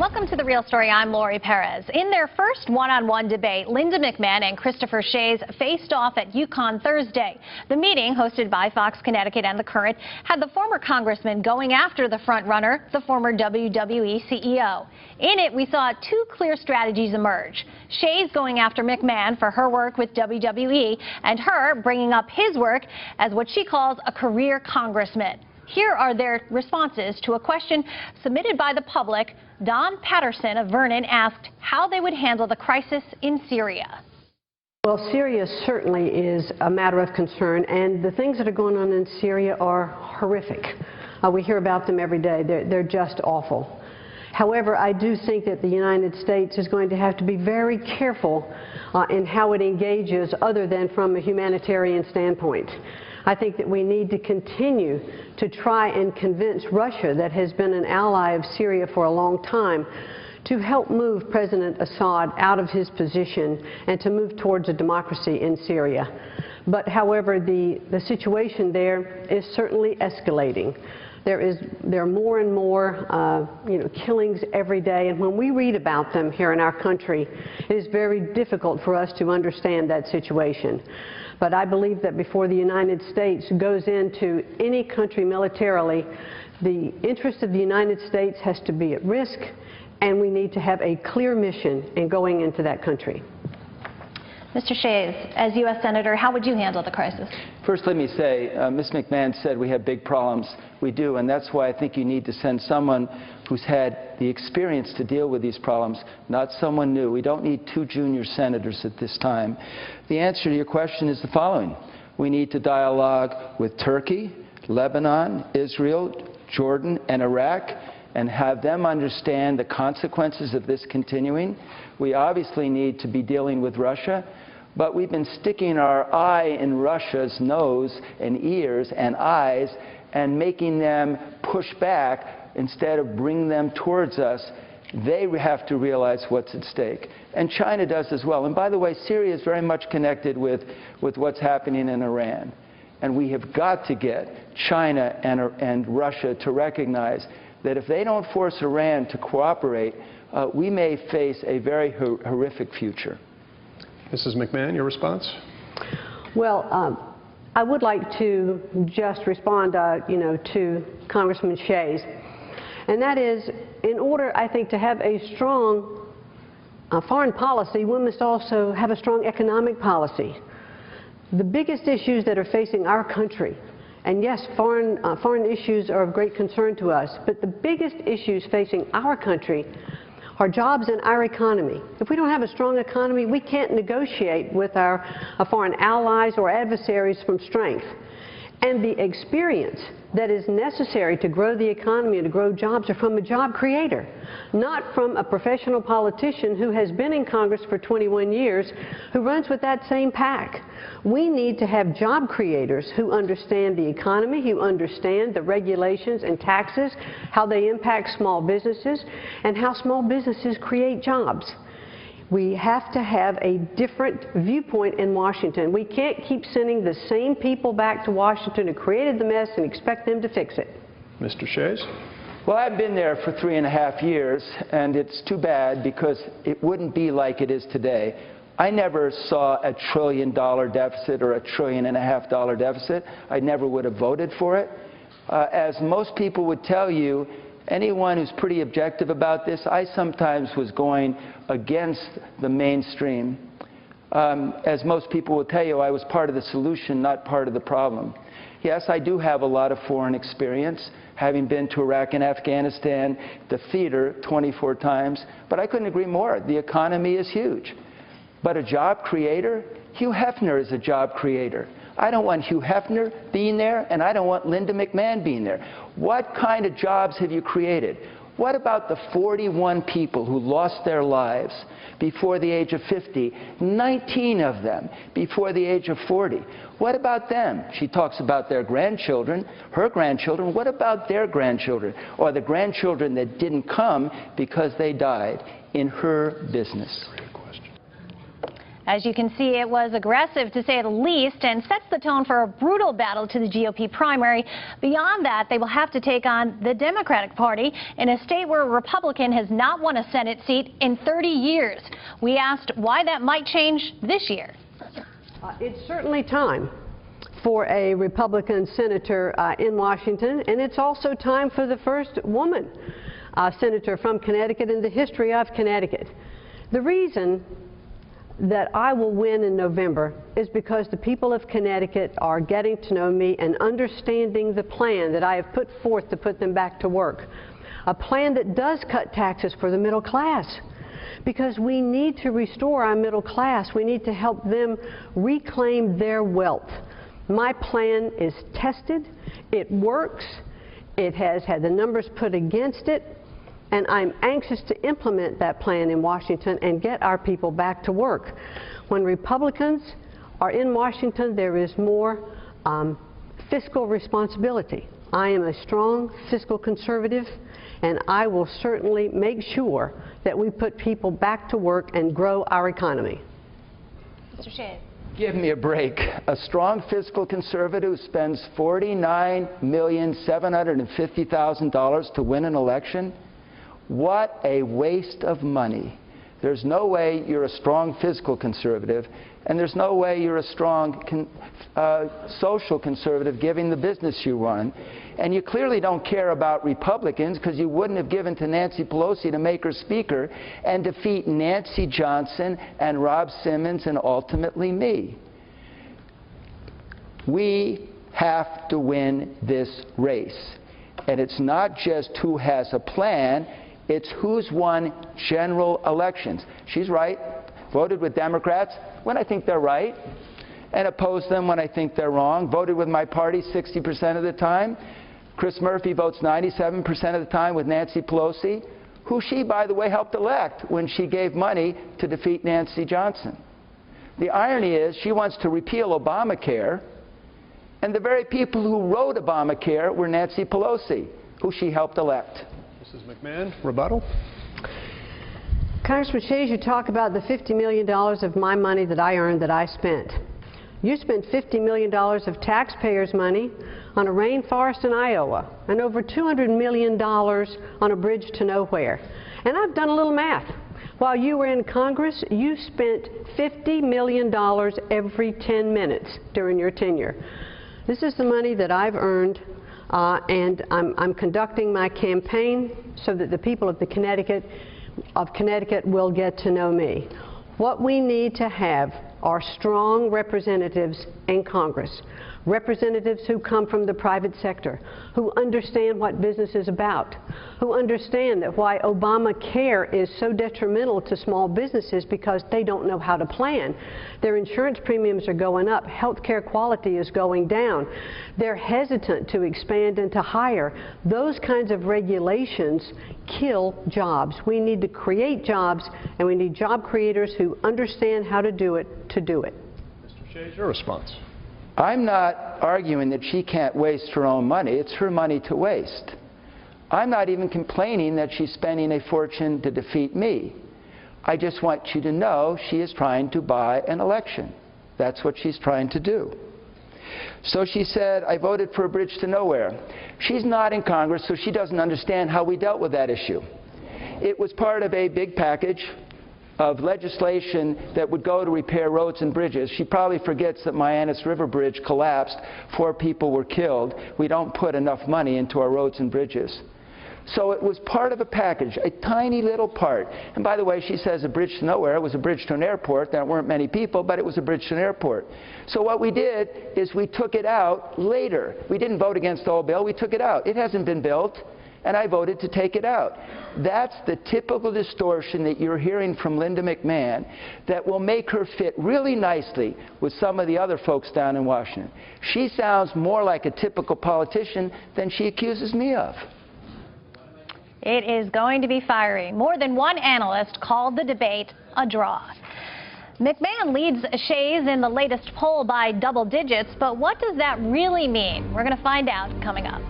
Welcome to The Real Story. I'm Laurie Perez. In their first one-on-one debate, Linda McMahon and Christopher Shays faced off at Yukon Thursday. The meeting, hosted by Fox Connecticut and The Current, had the former congressman going after the frontrunner, the former WWE CEO. In it, we saw two clear strategies emerge. Shays going after McMahon for her work with WWE, and her bringing up his work as what she calls a career congressman. Here are their responses to a question submitted by the public. Don Patterson of Vernon asked how they would handle the crisis in Syria. Well, Syria certainly is a matter of concern, and the things that are going on in Syria are horrific. We hear about them every day. They're just awful. However, I do think that the United States is going to have to be very careful in how it engages other than from a humanitarian standpoint. I think that we need to continue to try and convince Russia, that has been an ally of Syria for a long time, to help move President Assad out of his position and to move towards a democracy in Syria. But however, the situation there is certainly escalating. There are more and more killings every day, and when we read about them here in our country, it is very difficult for us to understand that situation. But I believe that before the United States goes into any country militarily, the interest of the United States has to be at risk, and we need to have a clear mission in going into that country. Mr. Shays, as U.S. Senator, how would you handle the crisis? First, let me say, Ms. McMahon said we have big problems. We do, and that's why I think you need to send someone who's had the experience to deal with these problems, not someone new. We don't need two junior senators at this time. The answer to your question is the following. We need to dialogue with Turkey, Lebanon, Israel, Jordan, and Iraq, and have them understand the consequences of this continuing. We obviously need to be dealing with Russia, but we've been sticking our eye in Russia's nose and ears and eyes and making them push back instead of bring them towards us. They have to realize what's at stake. And China does as well. And by the way, Syria is very much connected with what's happening in Iran. And we have got to get China and Russia to recognize that if they don't force Iran to cooperate, we may face a very horrific future. Mrs. McMahon, your response? Well, I would like to just respond, to Congressman Shays, and that is, in order, I think, to have a strong foreign policy, we must also have a strong economic policy. The biggest issues that are facing our country, and yes, foreign issues are of great concern to us, but the biggest issues facing our country are jobs and our economy. If we don't have a strong economy, we can't negotiate with our foreign allies or adversaries from strength. And the experience that is necessary to grow the economy and to grow jobs are from a job creator, not from a professional politician who has been in Congress for 21 years who runs with that same pack. We need to have job creators who understand the economy, who understand the regulations and taxes, how they impact small businesses, and how small businesses create jobs. We have to have a different viewpoint in Washington. We can't keep sending the same people back to Washington who created the mess and expect them to fix it. Mr. Shays? Well, I've been there for 3.5 years, and it's too bad because it wouldn't be like it is today. I never saw a $1 trillion deficit or a $1.5 trillion deficit. I never would have voted for it. As most people would tell you, anyone who's pretty objective about this, I sometimes was going against the mainstream. As most people will tell you, I was part of the solution, not part of the problem. Yes, I do have a lot of foreign experience, having been to Iraq and Afghanistan, the theater 24 times, but I couldn't agree more. The economy is huge. But a job creator? Hugh Hefner is a job creator. I don't want Hugh Hefner being there, and I don't want Linda McMahon being there. What kind of jobs have you created? What about the 41 people who lost their lives before the age of 50, 19 of them before the age of 40? What about them? She talks about their grandchildren, her grandchildren. What about their grandchildren, or the grandchildren that didn't come because they died in her business? As you can see, it was aggressive to say the least and sets the tone for a brutal battle to the GOP primary. Beyond that, they will have to take on the Democratic Party in a state where a Republican has not won a Senate seat in 30 years. We asked why that might change this year. It's certainly time for a Republican senator in Washington, and it's also time for the first woman senator from Connecticut in the history of Connecticut. The reason that I will win in November is because the people of Connecticut are getting to know me and understanding the plan that I have put forth to put them back to work. A plan that does cut taxes for the middle class, because we need to restore our middle class. We need to help them reclaim their wealth. My plan is tested, it works, it has had the numbers put against it, and I'm anxious to implement that plan in Washington and get our people back to work. When Republicans are in Washington, there is more fiscal responsibility. I am a strong fiscal conservative, and I will certainly make sure that we put people back to work and grow our economy. Mr. Shays. Give me a break. A strong fiscal conservative spends $49,750,000 to win an election? What a waste of money. There's no way you're a strong fiscal conservative, and there's no way you're a strong social conservative giving the business you run. And you clearly don't care about Republicans, because you wouldn't have given to Nancy Pelosi to make her speaker and defeat Nancy Johnson and Rob Simmons and ultimately me. We have to win this race. And it's not just who has a plan, it's who's won general elections. She's right. Voted with Democrats when I think they're right, and opposed them when I think they're wrong. Voted with my party 60% of the time. Chris Murphy votes 97% of the time with Nancy Pelosi, who she, by the way, helped elect when she gave money to defeat Nancy Johnson. The irony is she wants to repeal Obamacare, and the very people who wrote Obamacare were Nancy Pelosi, who she helped elect. Mrs. McMahon, rebuttal. Congressman Shays, you talk about the $50 million of my money that I earned that I spent. You spent $50 million of taxpayers' money on a rainforest in Iowa and over $200 million on a bridge to nowhere. And I've done a little math. While you were in Congress, you spent $50 million every 10 minutes during your tenure. This is the money that I've earned, and I'm conducting my campaign so that the people of Connecticut will get to know me. What we need to have are strong representatives in Congress, representatives who come from the private sector, who understand what business is about, who understand that why Obamacare is so detrimental to small businesses because they don't know how to plan. Their insurance premiums are going up, health care quality is going down. They're hesitant to expand and to hire. Those kinds of regulations kill jobs. We need to create jobs, and we need job creators who understand how to do it to do it. Mr. Shays, your response. I'm not arguing that she can't waste her own money. It's her money to waste. I'm not even complaining that she's spending a fortune to defeat me. I just want you to know she is trying to buy an election. That's what she's trying to do. So she said, I voted for a bridge to nowhere. She's not in Congress, so she doesn't understand how we dealt with that issue. It was part of a big package of legislation that would go to repair roads and bridges. She probably forgets that my Annis River Bridge collapsed. 4 people were killed. We don't put enough money into our roads and bridges. So it was part of a package, a tiny little part. And by the way, she says a bridge to nowhere. It was a bridge to an airport. There weren't many people, but it was a bridge to an airport. So what we did is we took it out later. We didn't vote against the whole bill. We took it out. It hasn't been built, and I voted to take it out. That's the typical distortion that you're hearing from Linda McMahon that will make her fit really nicely with some of the other folks down in Washington. She sounds more like a typical politician than she accuses me of. It is going to be fiery. More than one analyst called the debate a draw. McMahon leads Shays in the latest poll by double digits, but what does that really mean? We're going to find out coming up.